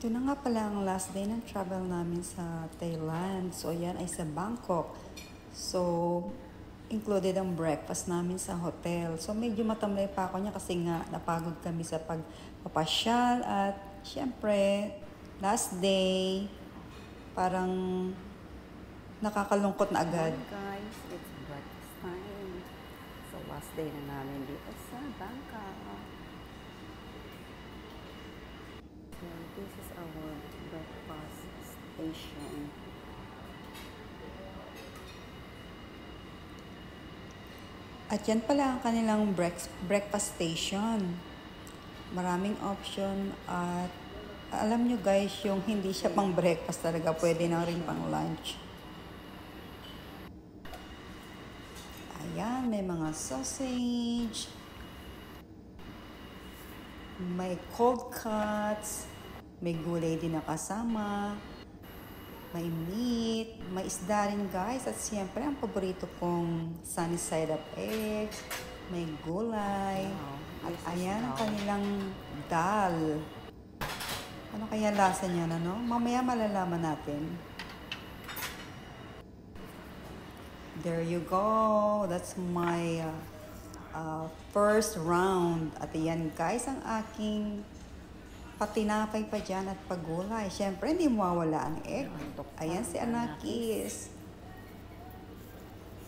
Ito na nga pala ang last day ng travel namin sa Thailand. So, yan ay sa Bangkok. So, included ang breakfast namin sa hotel. So, medyo matamlay pa ako niya kasi nga napagod kami sa pagpapasyal. At, syempre, last day, parang nakakalungkot na agad. Hi guys, it's breakfast time. So last day na namin dito sa Bangkok. So this is our breakfast station. At yan pala ang kanilang breakfast station. Maraming option at alam nyo guys, yung hindi siya pang breakfast talaga, pwede na rin pang lunch. Ayan, may mga sausage, may cold cuts, may gulay din na kasama, may meat, may isda rin guys, at siyempre ang paborito kong sunny side up eggs, may gulay, at ayan ang kanilang dal. Ano kaya lasa niya na, no? Mamaya malalaman natin. There you go. That's my first round. At ayan guys, ang aking patinapay pa dyan at pagulay. Siyempre, hindi mawawala ang egg. Ayan si Anakis.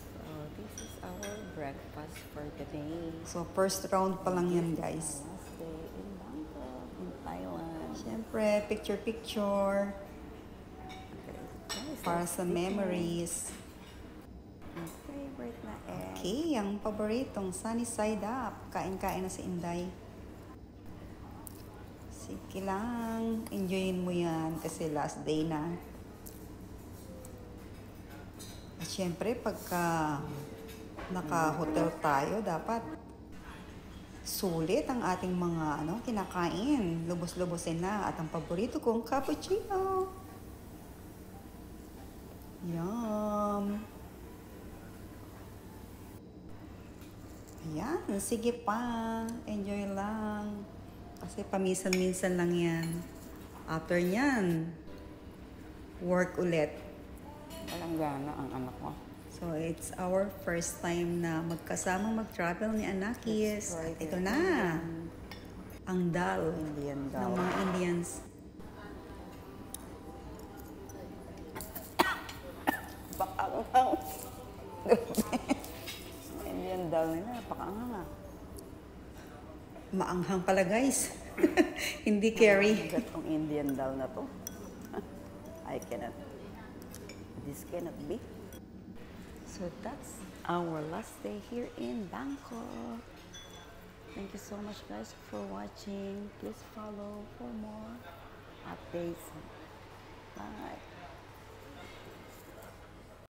So this is our breakfast for today. So, first round pa lang yan guys. Last day in Bangkok, in Thailand. Siyempre, picture-picture. Okay. Para sa memories. Ang favorite na egg. Okay, ang paboritong sunny side up. Kain-kain na si Inday. Sige lang, enjoyin mo yan kasi last day na. At syempre, pagka naka-hotel tayo, dapat sulit ang ating mga kinakain. Lubos-lubosin na. At ang paborito kong cappuccino. Yum! Ayan, sige pa. Enjoy lang. Kasi paminsan-minsan lang yan. After nyan, work ulit. Walang gana ang anak ko. So, it's our first time na magkasama mag-travel ni Anakis. At ito na, ang dal Indian ng dal. mga Indians. Pakaanghang. Indian dal nila, pakaanghang. Maanghang pala guys. Hindi carry. Mabigat tong Indian dal na to. I cannot. This cannot be. So that's our last day here in Bangkok. Thank you so much guys for watching. Please follow for more updates. Bye.